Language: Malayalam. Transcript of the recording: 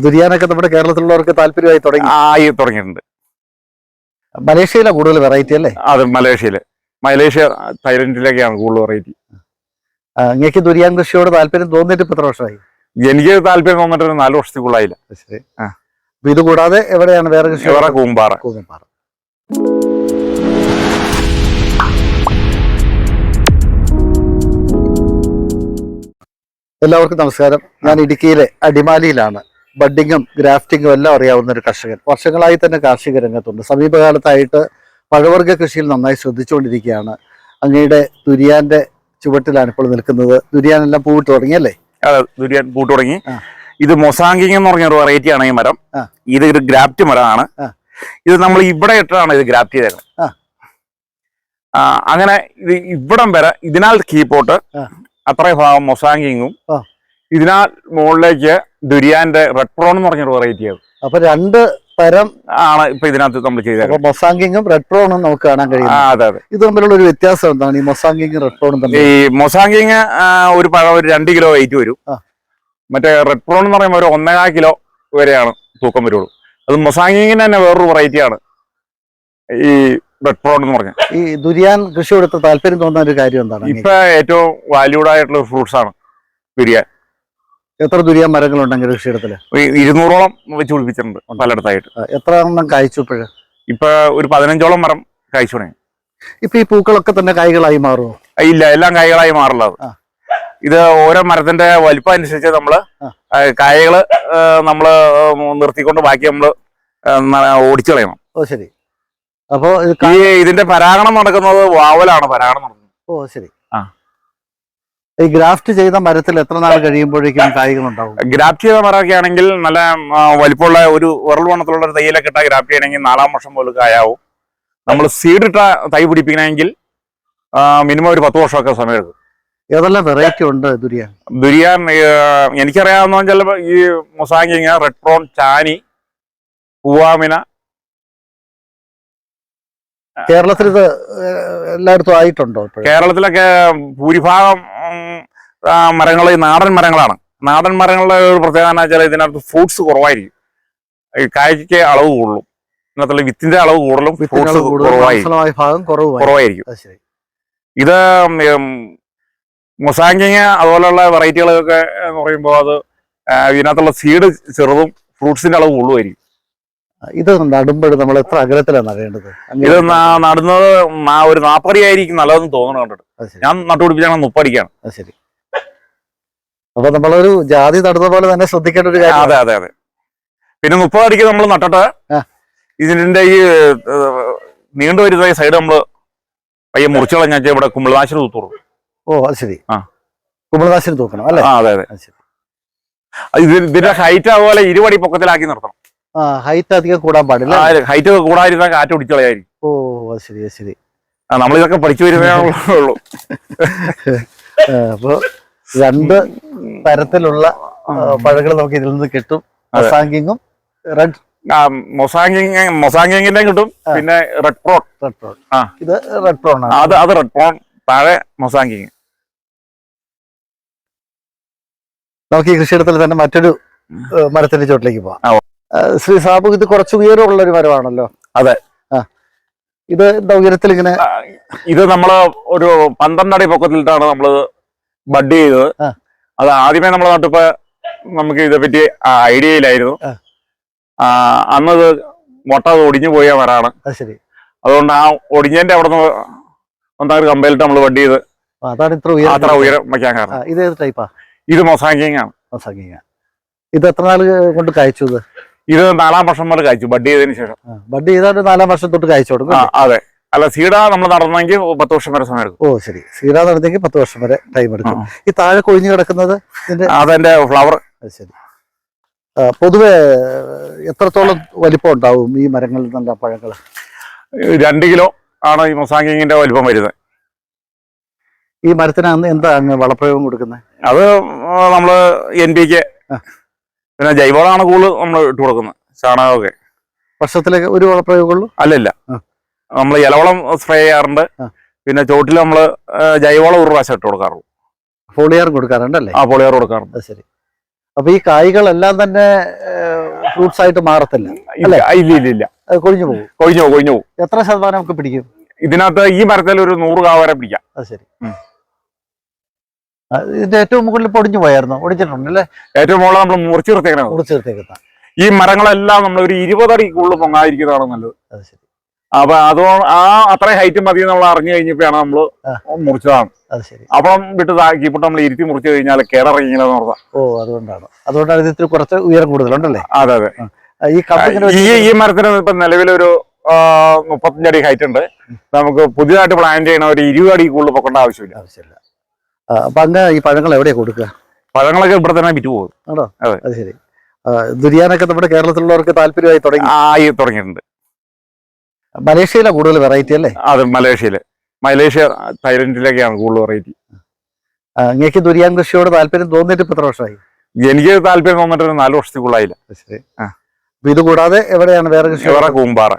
ദുരിയാനൊക്കെ നമ്മുടെ കേരളത്തിലുള്ളവർക്ക് താല്പര്യമായി തുടങ്ങിയിട്ടുണ്ട്. മലേഷ്യയിലാണ് കൂടുതൽ വെറൈറ്റി അല്ലേ? അത് മലേഷ്യ തായ്ലൻഡിലേക്കാണ് കൂടുതൽ വെറൈറ്റി. അങ്ങേക്ക് ദുരിയാൻ കൃഷിയോട് താല്പര്യം തോന്നിയിട്ട് ഇപ്പൊ എത്ര വർഷമായി? എനിക്ക് താല്പര്യം തോന്നിട്ട് 4 വർഷത്തേക്കുള്ളായില്ല. ശരി. ഇത് കൂടാതെ എവിടെയാണ് വേറെ കൃഷി? കൂമ്പാറ. എല്ലാവർക്കും നമസ്കാരം. ഞാൻ ഇടുക്കിയിലെ അടിമാലിയിലാണ്. ബഡ്ഡിങ്ങും ഗ്രാഫ്റ്റിങ്ങും എല്ലാം അറിയാവുന്ന ഒരു കർഷകൻ. വർഷങ്ങളായി തന്നെ കാർഷിക രംഗത്തുണ്ട്. സമീപകാലത്തായിട്ട് പഴവർഗ്ഗ കൃഷിയിൽ നന്നായി ശ്രദ്ധിച്ചുകൊണ്ടിരിക്കുകയാണ്. അങ്ങയുടെ ദുരിയാന്റെ ചുവട്ടിലാണ് ഇപ്പോൾ നിൽക്കുന്നത്. ദുരിയാനെല്ലാം പൂവിട്ട് തുടങ്ങിയല്ലേ? അതെ, ദുരിയാൻ പൂട്ട് തുടങ്ങി. ഇത് മൊസാങ്കിങ് എന്ന് പറഞ്ഞൊരു വെറൈറ്റി ആണ് ഈ മരം. ഇത് ഒരു ഗ്രാഫ്റ്റ് മരമാണ്. ഇത് നമ്മൾ ഇവിടെ ഇട്ടാണ് ഇത് ഗ്രാഫ്റ്റ് ചെയ്തേക്കുന്നത്. അങ്ങനെ ഇത് ഇവിടം വരെ ഇതിനാൽ കീപ്പോട്ട് അത്രയും ഭാഗം മൊസാങ്കിങ്ങും ഇതിനാൽ മുകളിലേക്ക് ദുരിയാന്റെ റെഡ് പ്രോൺ എന്ന് പറഞ്ഞൊരു വെറൈറ്റി ആകും. അപ്പൊ 2 തരം ആണ് ഇപ്പൊ ഇതിനകത്ത് നമ്മൾ ചെയ്തത്. മൊസാങ്കിങ്ങും റെഡ് പ്രോണും നമുക്ക് കാണാൻ കഴിയും. അതെ അതെ. ഇത് തമ്മിലുള്ള ഒരു വ്യത്യാസം എന്താണ്? ഈ മൊസാങ്കിങ്ങും റെഡ് പ്രോണും തമ്മിൽ? ഈ മൊസാങ്കിങ് ഒരു പഴം ഒരു 2 കിലോ വെയിറ്റ് വരും. മറ്റേ റെഡ് പ്രോൺ എന്ന് പറയുമ്പോൾ ഒരു 1.25 കിലോ വരെയാണ് തൂക്കം വരുള്ളൂ. അത് മൊസാങ്കിങ്ങിന് തന്നെ വേറൊരു വെറൈറ്റിയാണ് ഈ റെഡ് പ്രോൺ എന്ന് പറഞ്ഞാൽ. ഈ ദുരിയാൻ കൃഷിയോട് താല്പര്യം തോന്നുന്ന ഒരു കാര്യം എന്താണ്? ഇപ്പൊ ഏറ്റവും വാല്യൂഡ് ആയിട്ടുള്ള ഫ്രൂട്ട്സ് ആണ് ദുരിയാൻ. എത്ര ദുരിയാൻ മരങ്ങളുണ്ടെങ്കിൽ കൃഷിയിടത്തില്? 200ഓളം വെച്ച് പിടിപ്പിച്ചിട്ടുണ്ട് പലയിടത്തായിട്ട്. എത്ര എണ്ണം കായ്ച്ചു ഇപ്പോഴ്? ഇപ്പൊ ഒരു 15ഓളം മരം കായ്ച്ചു തുടങ്ങി. ഇപ്പൊ ഈ പൂക്കളൊക്കെ തന്നെ കായ്കളായി മാറുമോ? ഇല്ല, എല്ലാം കായ്കളായി മാറില്ല. ഇത് ഓരോ മരത്തിന്റെ വലിപ്പം അനുസരിച്ച് നമ്മള് കായകള് നമ്മള് നിർത്തിക്കൊണ്ട് ബാക്കി നമ്മള് ഓടിച്ചു കളയണം. ഓ ശരി. അപ്പൊ ഇതിന്റെ പരാഗണം നടക്കുന്നത് വാവലാണ് പരാഗണം നടക്കുന്നത്. ഓ ശരി. ഈ ഗ്രാഫ്റ്റ് ചെയ്ത മരത്തിൽ എത്ര നാൾ കഴിയുമ്പോഴേക്കും കായ്കൾ ഉണ്ടാവും? ഗ്രാഫ്റ്റ് ചെയ്ത മരമൊക്കെ ആണെങ്കിൽ നല്ല വലിപ്പമുള്ള ഒരു വിരൽ വണ്ണത്തിലുള്ള ഒരു തൈയിലൊക്കെ ഇട്ട ഗ്രാഫ്റ്റ് ചെയ്യണമെങ്കിൽ 4-ാം വർഷം പോലും കായാവും. നമ്മൾ സീഡ് ഇട്ട തൈ പിടിപ്പിക്കണമെങ്കിൽ മിനിമം ഒരു 10 വർഷമൊക്കെ സമയം എടുക്കും. ഏതെല്ലാം വെറൈറ്റി ഉണ്ട് ദുരിയാൻ? എനിക്കറിയാവുന്ന ചിലപ്പോൾ ഈ മൊസാങ്കിങ്, റെഡ് പ്രോൺ, ചാനി, പൂവാമിന. കേരളത്തിൽ ഇത് എല്ലായിടത്തും ആയിട്ടുണ്ടോ? കേരളത്തിലൊക്കെ ഭൂരിഭാഗം മരങ്ങൾ ഈ നാടൻ മരങ്ങളാണ്. നാടൻ മരങ്ങളുടെ ഒരു പ്രത്യേകത എന്ന് വെച്ചാൽ ഇതിനകത്ത് ഫ്രൂട്ട്സ് കുറവായിരിക്കും. കായ്ക്ക് അളവ് കൂടുതലും, ഇതിനകത്തുള്ള വിത്തിന്റെ അളവ് കൂടുതലും ഫ്രൂട്ട്സ് കുറവായിരിക്കും. ഇത് മൊസാങ്കിങ് അതുപോലെയുള്ള വെറൈറ്റികളൊക്കെ എന്ന് പറയുമ്പോൾ അത് ഇതിനകത്തുള്ള സീഡ് ചെറുതും ഫ്രൂട്ട്സിന്റെ അളവ് കൂടുതലുമായിരിക്കും. ഇത് നടുമ്പോൾ നമ്മൾ എത്ര അകലത്തിലാണ് നടേണ്ടത്? ഇത് നടുന്നത് ഒരു 40 അടി ആയിരിക്കും നല്ലതെന്ന് തോന്നുന്നു കണ്ടിട്ട്. ഞാൻ നട്ടുപിടിപ്പിച്ചാണ് 30 അടിക്കാണ്. ശരി. അപ്പൊ നമ്മളൊരു ജാതി നടുന്ന പോലെ തന്നെ ശ്രദ്ധിക്കേണ്ട ഒരു കാര്യം. അതെ അതെ അതെ. പിന്നെ 30 അടിക്ക് നമ്മൾ നട്ടിട്ട് ഇതിന്റെ ഈ നീണ്ടു വരുന്ന സൈഡ് നമ്മള് പയ്യെ മുറിച്ചു കളഞ്ഞാൽ ഇവിടെ കുമ്പളനാശിനി തൂത്തുള്ളൂ. ഓ അത് ശരി. കുമ്പളനാശിനി തൂക്കണം അല്ലേ? അതെ അതെ. ഇതിന്റെ ഹൈറ്റ് അതുപോലെ 20 അടി പൊക്കത്തിലാക്കി നിർത്തണം. ഹൈറ്റ് അധികം കൂടാൻ പാടില്ല. ഹൈറ്റ് കൂടാതിരുന്നാൽ കാറ്റ് ഒടിച്ചളയായിരിക്കും. ഓ ശരി ശരി. നമ്മളിതൊക്കെ പഠിച്ചു വരുന്നേ ഉള്ളൂ. അപ്പൊ 2 തരത്തിലുള്ള പഴങ്ങൾ നമുക്ക് ഇതിൽ നിന്ന് കിട്ടും. മൊസാങ്കിങ്ങും റെഡ് മൊസാങ്കിങ്ങിന്റെ കിട്ടും. പിന്നെ റെഡ് പ്രോൺ. ഇത് റെഡ് പ്രോൺ ആണ്. അത് റെഡ് പ്രോൺ, താഴെ മൊസാങ്കിങ്. നമുക്ക് ഈ കൃഷിയിടത്തിൽ തന്നെ മറ്റൊരു മരത്തിന്റെ ചോട്ടിലേക്ക് പോവാം. ശ്രീ സാബു, ഇത് കുറച്ച് ഉയരമുള്ള ഒരു മരമാണല്ലോ? അതെ. ഇത് എന്താ ഉയരത്തിൽ ഇങ്ങനെ? ഇത് നമ്മള് ഒരു 12 അടി പൊക്കത്തിലിട്ടാണ് നമ്മള് ബഡ് ചെയ്തത്. അത് ആദ്യമേ നമ്മളെ നട്ടിപ്പോ നമുക്ക് ഇതേപ്പറ്റി ഐഡിയ ഇല്ലായിരുന്നു. അന്നത് മുട്ട ഒടിഞ്ഞു പോയ മരമാണ്. ശരി. അതുകൊണ്ട് ആ ഒടിഞ്ഞതിന്റെ അവിടെ നിന്ന് ഒന്നാമത് കമ്പയിലിട്ട് നമ്മൾ ബഡ് ചെയ്ത് അതാണ് ഇത്ര ഉയരം വയ്ക്കാൻ കാരണം. ഇത് ഏത് ടൈപ്പാ? ഇത് മൊസാങ്കിങ് ആണ്. മൊസാങ്കിങ്. ഇത് എത്ര നാൾ കൊണ്ട് കായ്ച്ചു? ഇത് 4-ാം വർഷം വരെ കായ്ച്ചു ബഡ് ചെയ്തതിന് ശേഷം. ബഡ് ചെയ്താൽ 4-ാം വർഷം തൊട്ട് കായ്ച്ചു കൊടുക്കും. അതെ. അല്ല, സീഡ നമ്മൾ നടന്നെങ്കിൽ 10 വർഷം വരെ സമയം എടുക്കും. ഓ ശരി. സീഡ നടന്നെങ്കിൽ 10 വർഷം വരെ ടൈം എടുക്കും. ഈ താഴെ കൊഴിഞ്ഞു കിടക്കുന്നത് അതെന്റെ ഫ്ലവർ. ശരി. പൊതുവെ എത്രത്തോളം വലിപ്പം ഉണ്ടാവും ഈ മരങ്ങളിൽ നല്ല പഴങ്ങൾ? 2 കിലോ ആണ് ഈ മൊസാങ്കിങ്ങിന്റെ വലിപ്പം വരുന്നത്. ഈ മരത്തിന് എന്താ അങ്ങ് വളപ്രയോഗം കൊടുക്കുന്നത്? അത് നമ്മള് NPK, പിന്നെ ജൈവവളമാണ് കൂടുതൽ നമ്മൾ ഇട്ട് കൊടുക്കുന്നത്. ചാണകമൊക്കെ. വർഷത്തിലേക്ക് ഒരു വളപ്രയോഗമുള്ളൂ? അല്ലല്ല, നമ്മൾ ഇലവളം സ്പ്രേ ചെയ്യാറുണ്ട്. പിന്നെ ചോട്ടിൽ നമ്മള് ജൈവവളം 1 പ്രാവശ്യം ഇട്ട് കൊടുക്കാറുള്ളൂ. പോളിയാർ കൊടുക്കാറുണ്ടല്ലേ? പോളിയാർ കൊടുക്കാറുണ്ട്. ശരി. അപ്പൊ ഈ കായ്കളെല്ലാം തന്നെ ഫ്രൂട്ട്സ് ആയിട്ട് മാറത്തില്ല, ഇല്ല ഇല്ല ഇല്ല, അത് കൊഴിഞ്ഞു പോകും. കൊഴിഞ്ഞു പോകും. എത്ര ശതമാനം നമുക്ക് പിടിക്കും ഇതിനകത്ത് ഈ മരത്തിൽ ഒരു 100 കാ വരെ പിടിക്കാം. അത് ശരി. ഇതിന്റെ ഏറ്റവും മുകളിൽ പൊടിഞ്ഞു പോയായിരുന്നു, ഒടിച്ചിട്ടുണ്ടല്ലേ? ഏറ്റവും മുകളിൽ നമ്മൾ മുറിച്ചു നിർത്തിയേക്കുന്ന ഈ മരങ്ങളെല്ലാം നമ്മൾ ഒരു 20 അടി കൂടുതൽ പൊങ്ങാതിരിക്കുന്നതാണ് നല്ലത്. അത് ശരി. അപ്പൊ അത്രയും ഹൈറ്റ് മതി നമ്മൾ അറിഞ്ഞു കഴിഞ്ഞപ്പോഴാണ് നമ്മള് മുറിച്ചതാണ്. അത് ശരി. അപ്പം വിട്ട് താക്കിയിട്ട് നമ്മൾ ഇരുത്തി മുറിച്ചു കഴിഞ്ഞാൽ കേടറിയില്ലെന്ന് പറഞ്ഞാൽ. അതുകൊണ്ടാണ് ഇതിൽ കുറച്ച് ഉയരം കൂടുതലുണ്ടല്ലേ? അതെ. ഈ മരത്തിന് ഇപ്പൊ നിലവിലൊരു 35 അടി ഹൈറ്റ് ഉണ്ട്. നമുക്ക് പുതിയതായിട്ട് പ്ലാൻ ചെയ്യണ ഒരു 20 അടി കൂടുതൽ പൊക്കേണ്ട ആവശ്യമില്ല. അപ്പൊ അങ്ങ് ഈ പഴങ്ങൾ എവിടെയാ കൊടുക്കുക? പഴങ്ങളൊക്കെ ഇവിടെ തന്നെ വിറ്റ് പോകും. ആണോ? അത് ശരി. ദുരിയാനൊക്കെ നമ്മുടെ കേരളത്തിലുള്ളവർക്ക് താല്പര്യമായി തുടങ്ങിയിട്ടുണ്ട്. മലേഷ്യയിലെ കൂടുതൽ വെറൈറ്റി അല്ലേ? അതെ, മലേഷ്യ തായ്ലൻഡിലേക്കാണ് കൂടുതൽ വെറൈറ്റി. അങ്ങേക്ക് ദുരിയാൻ കൃഷിയോട് താല്പര്യം തോന്നിയിട്ട് ഇപ്പൊ എത്ര വർഷമായി? എനിക്ക് താല്പര്യം തോന്നിട്ട് 4 വർഷത്തേക്കുള്ളായില്ല. ശരി. ഇത് കൂടാതെ എവിടെയാണ് വേറെ കൃഷി? കൂമ്പാറ.